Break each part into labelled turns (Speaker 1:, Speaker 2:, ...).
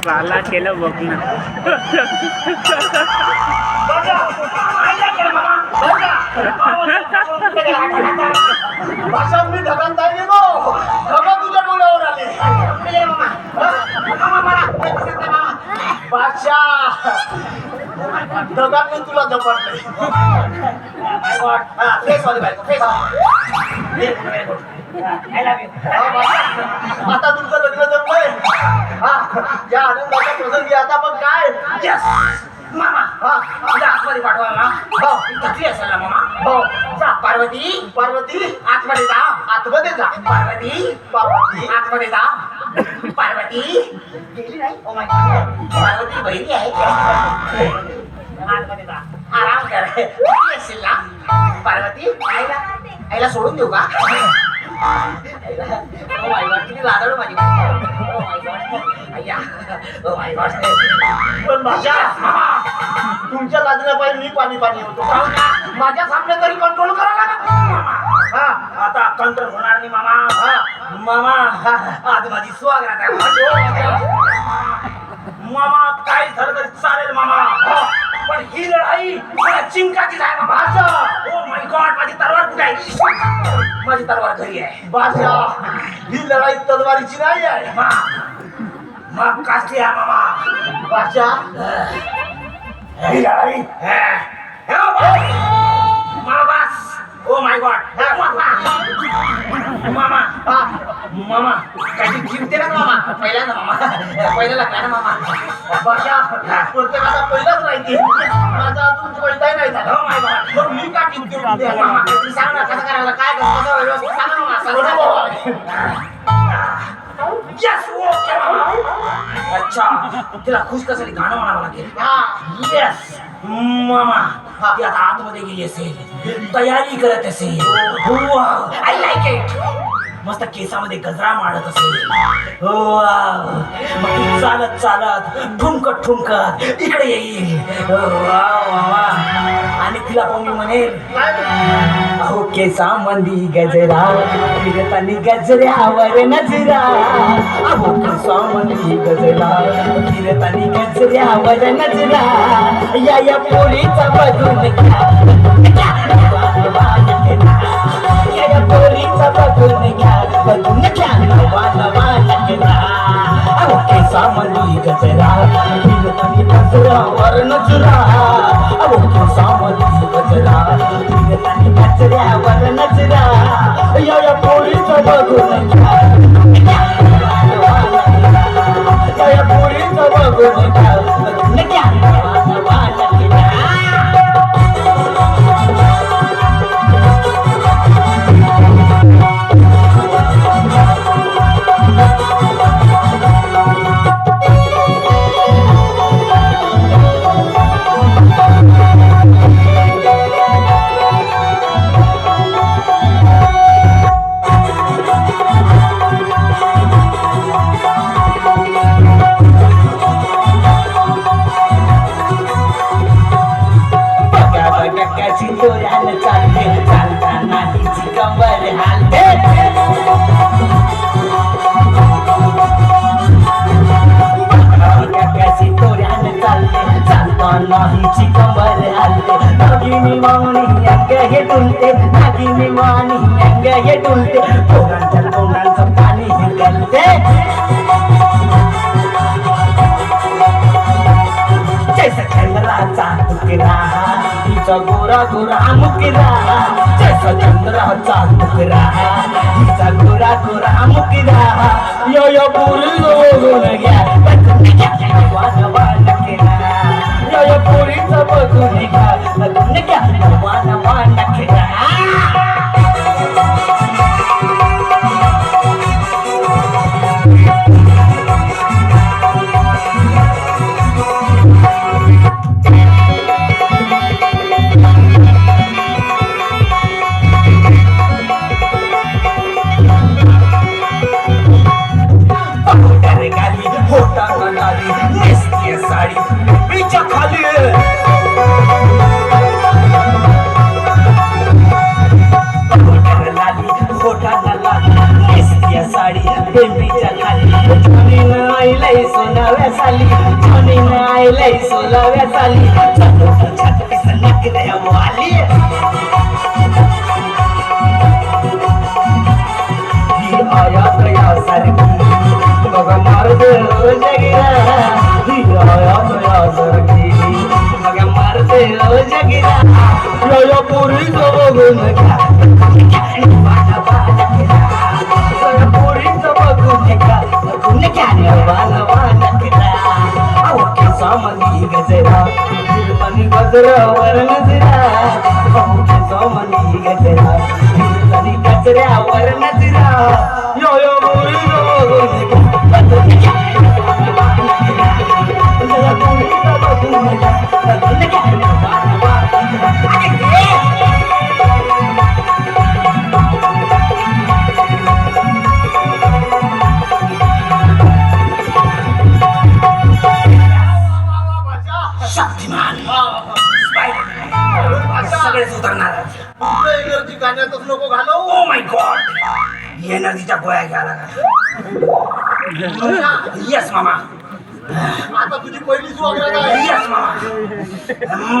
Speaker 1: साला केलं बघ ना.
Speaker 2: भाषा मी ढगात नाही गेलो, ढगा तुझ्या डोळ्यावर आले. भाषा ढगात मी तुला झपाटले. आता तुमचं लग्न जमलंय. या आनंदाच्या प्रसंगी आता पण काय
Speaker 3: मामा तुला आतमध्ये पाठवा ना. थकली असेल ना मामा.
Speaker 2: हो
Speaker 3: जा पार्वती,
Speaker 2: पार्वती
Speaker 3: आतमध्ये जा.
Speaker 2: आतमध्ये जा.
Speaker 3: पार्वती,
Speaker 2: पार्वती
Speaker 3: आतमध्ये जा. पार्वती गेली नाही. ओ माय गॉड, पार्वती बहिणी आहे का? आतमध्ये जा, आराम कर. थकली असेल ना पार्वती. आईला सोडून देऊ का? ओ माय गॉड, किती लाजळू माझी. ओ माय गॉड, अय्या. ओ माय गॉड.
Speaker 2: पण भाषा तुमच्या लाजण्यापायी मी पाणी पाणी होतो. माझ्या सामने तरी कंट्रोल करा ना.
Speaker 3: आता कंट्रोल होणार नाही मामा. मामा आज माझी स्वागत आहे. मामा काय झालं तरी चालेल मामा, पण ही लढाई मला चिंकाचीच आहे मामा. ओ माय गॉड, माझी तलवार कुठे आहे? माझी तलवार घरी आहे.
Speaker 2: भाषा ही लढाई तलवारीची नाही आहे.
Speaker 3: मग कसली आहे मामा?
Speaker 2: भाषा
Speaker 3: ही लढाई मामा बस. ओ माय गॉड मामा. मामा काही जिंकते ना मामा? पहिल्यांदा मामा, पहिलं लागला ना मामा.
Speaker 2: भाषा प्रत्येकाचा पहिलाच राहते. माझा अजून पहिलाही नाही झाला.
Speaker 3: ओ माय गॉड,
Speaker 2: मग मी का टिकते
Speaker 3: मामा तुम्ही सांगा ना कसं करायला, काय कसं व्यवस्थित सांगा मामा. यस ओके मामा. अच्छा, तिला खुश कसं गाणं म्हणावं लागेल. येस मामा, ती आता आतमध्ये गेली असेल, तयारी करत असेल. I like it. मस्त केसामध्ये गजरा मारत असेल. मग ती चालत चालत ठुमकत ठुमकत इकडे येईल. आणि तिला पण मी म्हणेल, अहो केसामंदी गजरा फिरतानी गजऱ्यावर नजरा. अहो केसामंदी गजरा फिरतानी गजऱ्यावर नजरा. या पोरीचा बघून घ्या, या पोरीचा बघून घ्या, बघून घ्या नवा नवा नजरा. अहो केसामंदी गजरा फिरतानी गजऱ्यावर नजरा. अहो केसामंदी गजरा फिरतानी गजऱ्यावर नजरा. या पोरीचा बघून घ्या, या पोरीचा बघून घ्या, बघून घ्या नवा नवा नजरा. चितोऱ्यानं चालते, चालताना हिची कंबर हालते. चितोऱ्यानं चालते, चालताना हिची कंबर हालते. नागिनी वाणी अंग हे डुलते, नागिनी वाणी अंग हे डुलते. पोरांच्या तोंडांचं पाणी हे गलते. जैसा चंद्राचा तुकडा हिचा गोरा गोरा मुकरा. जैसा चंद्राचा तुकडा हिचा गोरा गोरा मुकरा. यो यो पुरी बघून घ्या, नवा नवा नखरा. यो यो पुरीचा बघून घ्या, बघून घ्या नवा नवा नखरा. साडी बीच्या खाली लाली खोटा लाली साडी बेंबीच्या खाली
Speaker 1: आईलाई सोनाव्या साली सोनीनं आईलाई सोलाव्या साली छाती सनक द्या वाली ही आया तया सारखी बघा मारते जगिरा ही आया तया सारखी बघा मारते जगिरा यो पुरी जो बघून घ्या वाटा वाटा केला पुरी जो बघून घ्या बघून घ्या वाला वाला केला अहो केसा मनी गजरा मनी गजरावर नजरा अहो केसा मनी गजरा मनी गजरावर नजरा यो यो पुरी जो बघून घ्या बघून घ्या वाला केला पुरी जो बघून घ्या बघून घ्या वाला वाला
Speaker 3: शक्तिमान सगळेच उतरणार
Speaker 2: एनर्जी गाण्यातच नको घालव.
Speaker 3: ओ माय गॉड एनर्जीच्या गोळ्या घ्यायला येस मामा
Speaker 2: आता तुझी पहिलीच वगैरे आहे.
Speaker 3: येस मामा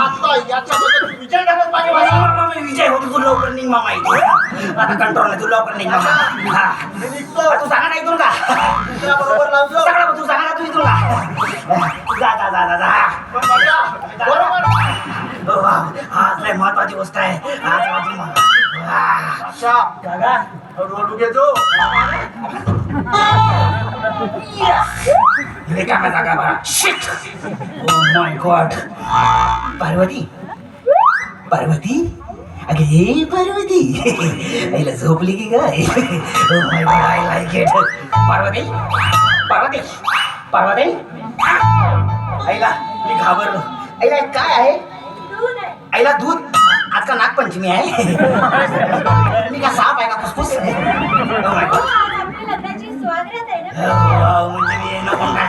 Speaker 2: आता याच्यामध्ये तू विजय ढगत पाहिजे माझा.
Speaker 3: मामा मी विजय होतो तू लवकर निघ मामा इथे आता कंट्रोल नाही तू लवकर निघ मामा हा
Speaker 2: मी निघतो.
Speaker 3: तू सांगा नाही इथून का
Speaker 2: दुसऱ्या बरोबर लावतो.
Speaker 3: सगळं तू सांगा तू इथून का जा जा जा जा जा
Speaker 2: पण माझ्या बरोबर
Speaker 3: ओ वा, आज लय महत्वाची गोष्ट आहे आज वाजून
Speaker 2: अच्छा
Speaker 3: दादा
Speaker 2: रोडू घेतो.
Speaker 3: रिकाम्या जागा बरा shit oh my God Parvati Parvati अगे हे पार्वती आईला झोपली की काय oh my God I like it Parvati Parvati Parvati आईला मी घाबरलो आईला काय आहे आईला दूध आज का नागपंचमी आहे मी का साप आहे का फुसफुस ओ माय गॉड
Speaker 4: लग्नाची स्वागत आहे ना.
Speaker 3: म्हणजे मी नको काय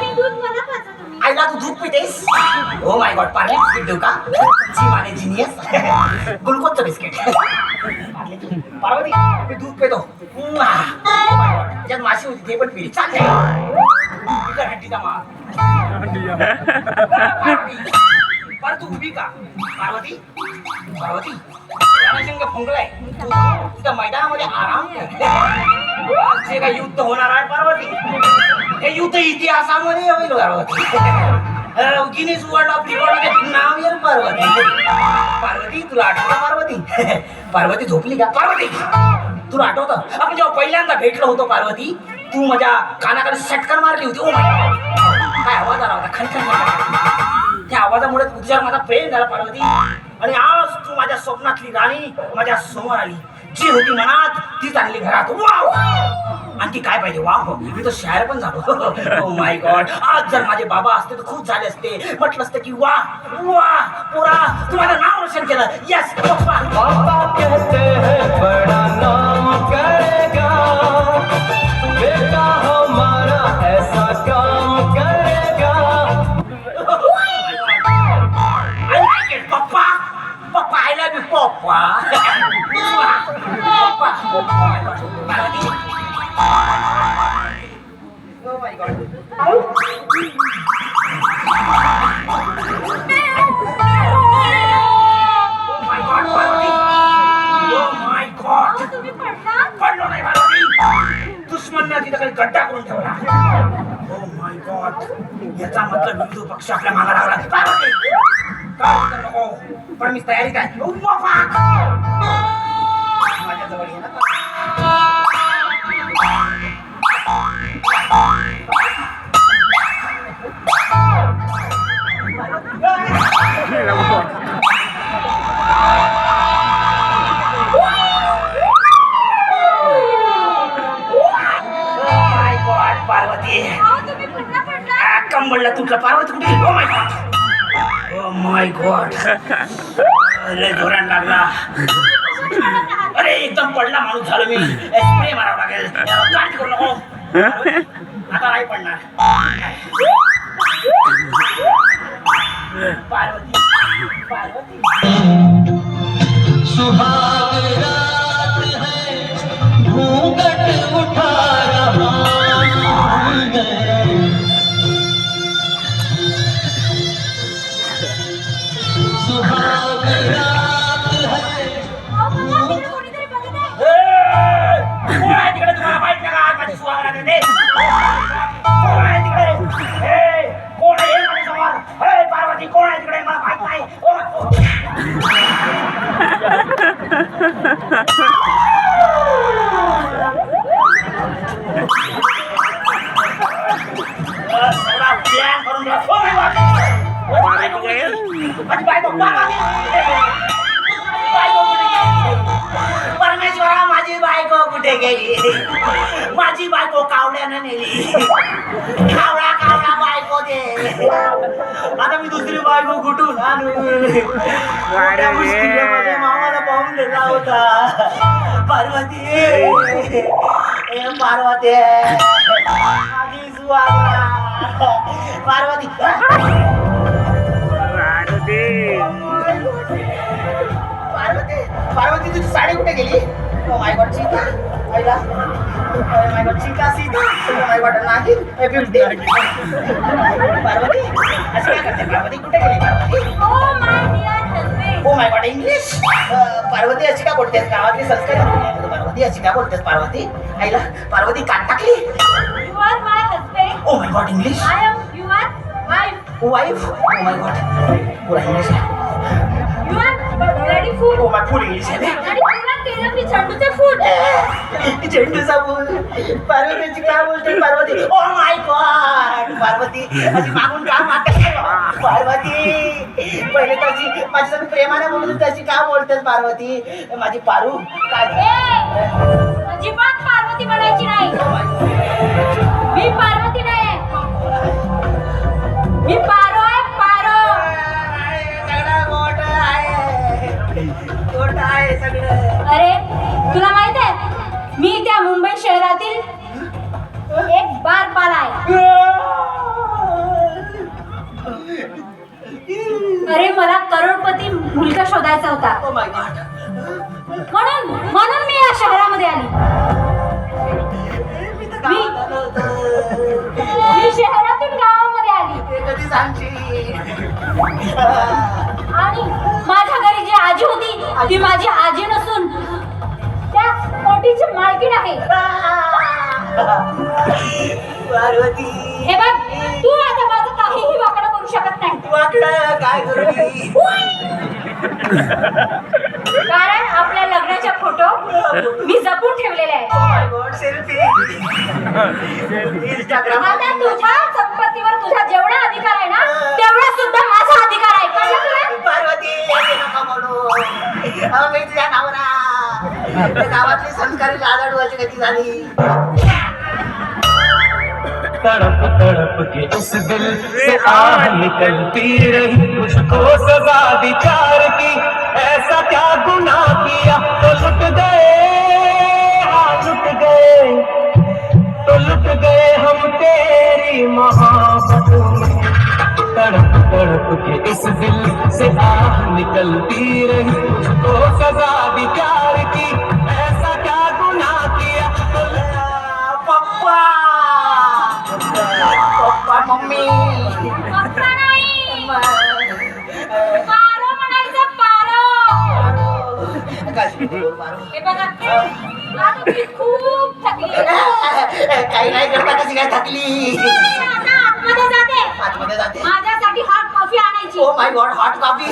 Speaker 4: हे दूध मला खायचं तुम्ही.
Speaker 3: आईला तू दूध पितेस oh my God Parle biscuit देऊ का जी माने जिनियस ग्लुकोजचं बिस्किट पार्वती मी दूध पितो त्यात माशी होती ते पण पिली चालते हड्डीचा मा पर तू उभी का पार्वती पार्वती रणशंग फुंकलाय तिथं मैदानामध्ये आराम कर जे काही युद्ध होणार आहे पार्वती हे युद्ध इतिहासामध्ये होईल Parvati Guinness world of record नाव येईल पार्वती पार्वती तुला आठवतं पार्वती पार्वती झोपली का पार्वती तुला आठवतं आपण जेव्हा पहिल्यांदा भेटलो होतो पार्वती तू माझ्या कानाकडे सटकन मारली होती ओ माय काय आवाज आला होता खणखण त्या आवाजामुळे तुझ्यावर माझा प्रेम झाला पार्वती आणि आज तू माझ्या स्वप्नातली राणी माझ्या समोर आली जी होती मनात ती चांगली घरात वाव आणि ती काय पाहिजे वाव मी तो शायर पण झालो ओ माय गॉड आज जर माझे बाबा असते तर खूप झाले असते म्हटलं असतं की वा वा पुरा तू माझं नाव रोशन केलं यस पप्पा
Speaker 1: पापा कहते हैं बड़ा नाम करेगा बेटा हमारा ऐसा काम करेगा
Speaker 3: I like it, Papa. Papa, I love you, Papa. Papa. Oh my God. Oh my God, Parvati. Oh my God.
Speaker 4: अहो, तुम्ही पडला.
Speaker 3: पडलो नाही पार्वती दुश्मनने तिथं काही गड्डा करून ठेवला ओ माय गॉड याचा मतलब हिंदू पक्ष आपल्या मागा लागला पार्वती काय उत्तर नको पण मी तयारीत आहे ओ बाबा माझ्या जवळ ये ना माय गॉड पार्वती
Speaker 4: अहो, तुम्ही पुन्हा पडला.
Speaker 3: कंबळला तुटलं पार्वती कुठे ओ my God O my God लय जोरात लागला अरे एकदम पडला माणूस झालो मी स्प्रे मारावं लागेल काळजी करू नको आता नाही पडणार पार्वती पार्वती
Speaker 1: सुहाग रात है घूंघट उठा रहा
Speaker 3: पाय ओ सगळा प्लॅन करून ठेवा. ओ माय गॉड माझी बायको परमेश्वरा माझी बायको कुठे गेली माझी बायको कावड्यानं नेली कावळा कावळा बायको दे
Speaker 1: आता मी दुसरी बायको कुठून आणू मोठ्या मुश्किलीमध्ये मामाला पाहून दिला होता
Speaker 3: पार्वती ए पार्वती माझी सुहागरा पार्वती पार्वती पार्वती तुझी साडी कुठे गेली ओ माय गॉड सीता आईला ओ my God Sita Sita O my God नागिन ए बिवटी पार्वती अशी काय करते पार्वती कुठे गेली Parvati
Speaker 4: Oh my dear husband.
Speaker 3: O my God English Parvati अशी का बोलतेस गावातली संस्कार पार्वती अशी का बोलतेस पार्वती आईला पार्वती काट टाकली
Speaker 4: You are my husband.
Speaker 3: O my God English
Speaker 4: I am your wife.
Speaker 3: Wife O my God पुरा इंग्लिश आहे
Speaker 4: You are ready food.
Speaker 3: Oh my full English आहे
Speaker 4: आणि तुला केलं मी झंडूचे फूड.
Speaker 3: झेंडूचा फुल पार्वतीची काय बोलते पार्वती ओ माय गॉड पार्वती अशी मागून का मागते पार्वती पहिले त्याची माझ्यासाठी प्रेमाने बोलत होती त्याची का बोलतेस पार्वती माझी पारू काय
Speaker 4: अजिबात पार्वती म्हणायची नाही. मी पार्वती नाही. मी पारो आहे पारो.
Speaker 3: सगळं गोट आहे सगळं
Speaker 4: अरे तुला माहित आहे मी त्या मुंबई शहरातील एक बारपाला आहे. अरे मला करोडपती मुलगा शोधायचा होता
Speaker 3: ओ माय गॉड
Speaker 4: म्हणून मी या शहरामध्ये आली. मी शहरातून गावामध्ये आली
Speaker 3: कधी सांगशील
Speaker 4: आणि माझ्या घरी जी आजी होती ती माझी आजी नसून त्या कोटीची मालकीण आहे.
Speaker 3: पार्वती
Speaker 4: हे बघ तू आता माझं काहीही वाकडं करू शकत नाही
Speaker 3: वाकडं काय करू मी?
Speaker 4: कारण आपल्या लग्नाचे फोटो मी जपून ठेवलेले आहे.
Speaker 3: Oh my God, selfie. Instagram.
Speaker 4: आता तुझ्या संपत्तीवर तुझा जेवढा अधिकार आहे ना तेवढा सुद्धा माझा अधिकार आहे. कळलं तुला?
Speaker 3: पार्वती हे नका म्हणू. अहो, मी तुझ्या नवरा त्या गावातली संस्कारी लाज अडवायची कधी झाली
Speaker 1: तड़प तड़प के इस दिल से आह निकलती रही मुझको सजा दी प्यार की ऐसा क्या गुनाह किया तो लुट गए हाँ लुट गए तो लुट गए हम तेरी मोहब्बत में तड़प तड़प के इस दिल से आह निकलती रही मुझको सजा दी प्यार की ऐसा क्या गुनाह किया तो
Speaker 3: पप्पा पप्पा मम्मी
Speaker 4: पप्पा नाही पारो म्हणायचं पारो. हे बघा आता मी खूप थकली आहे.
Speaker 3: काही नाही करता कशी काय थकली
Speaker 4: आता आतमध्ये जाते
Speaker 3: आतमध्ये जाते
Speaker 4: माझ्यासाठी हॉट कॉफी आणायची
Speaker 3: ओ माय गॉड हॉट कॉफी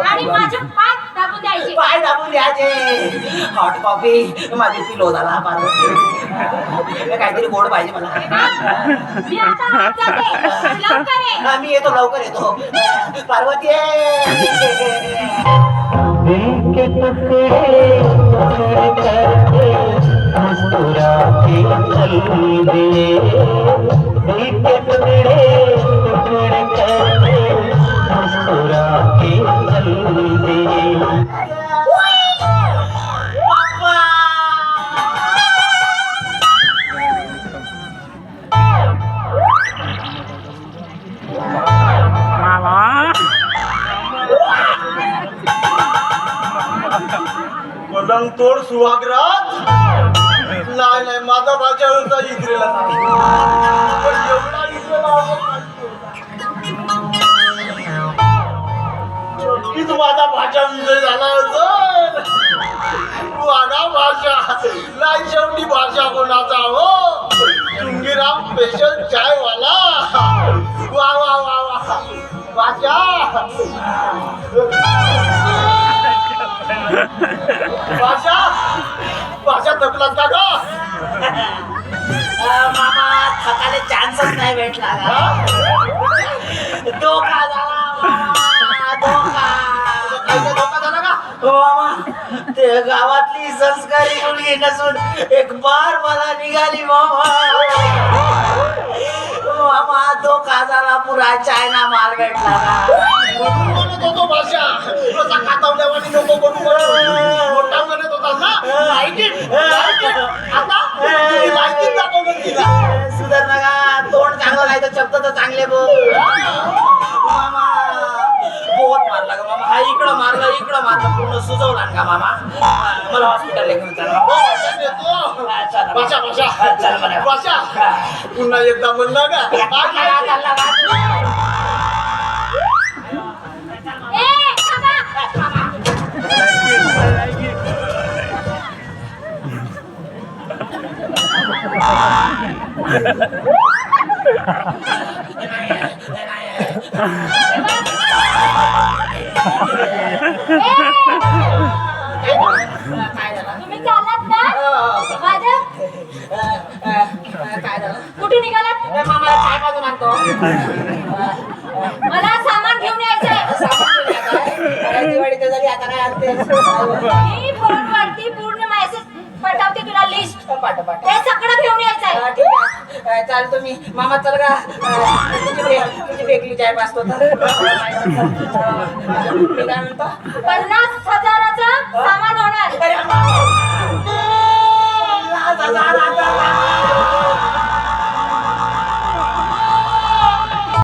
Speaker 4: आणि माझे पाय दाबून द्यायचे.
Speaker 3: पाय दाबून द्यायचे हॉट कॉफी माझी पिलो झाला पार्वती काहीतरी गोड पाहिजे मला
Speaker 4: मी आता आत जाते लवकर ये.
Speaker 3: हा, मी येतो लवकर येतो पार्वती
Speaker 1: दिल के टुकड़े टुकड़े करके मुस्कुरा के चल दिए दिल के टुकड़े टुकड़े करके मुस्कुरा के चल दिए
Speaker 2: पलंग तोड सुहागराज नाही नाही माझा भाषा होता इस्रेला पण एवढा इस्रेला नक्कीच माझा भाषा विजय झाला असेल वाडा भाषा नाही शेवटी भाषा कोणाचा हो चुंगीराम स्पेशल चाय वाला वा वा वा वा बाजा बाजा बाजा थकलात का ग
Speaker 3: मामा थकाले चान्सच नाही भेटला
Speaker 2: हा?
Speaker 3: धोका झाला मामा धोका
Speaker 2: काहीचा धोका झाला का
Speaker 3: हो मामा ते गावातली संस्कारी मुलगी नसून एक बार मला निघाली मामा मामा धोका झाला पुरा चायना माल भेटला
Speaker 2: म्हणून म्हणत होतो भाषा तुला खातावल्यावानी नको करू मोठा म्हणत होता ना लायकीत आता तुम्ही लायकीत दाखवलं तिला
Speaker 3: सुधारणा का तोंड चांगलं नाही तर शब्द तर चांगले बोल मामा बहुत मारला का मामा हा इकडं मारलं पूर्ण सुजवला का मामा मला हॉस्पिटल घेऊन चला
Speaker 2: हो, भाषा नेतो. भाषा भाषा
Speaker 3: चल बरं.
Speaker 2: भाषा पुन्हा एकदा म्हणलं ना
Speaker 4: ए थांबा. तुम्ही चाललात ना माझं
Speaker 3: काय झालं
Speaker 4: कुठे निघालात
Speaker 3: मामा चाय पाजून आणतो
Speaker 4: मला सामान घेऊन यायचंय
Speaker 3: दिवाळी झाली आता काय आणते
Speaker 4: मी फोनवरती पूर्ण मेसेज पाठवते तुला लिस्ट
Speaker 3: पाठ
Speaker 4: ते सगळं घेऊन यायचंय
Speaker 3: ठीक आहे चाल तुम्ही मामा चल का तुझी बेकली चाय पाजतो तर मी काय म्हणतो
Speaker 4: 50,000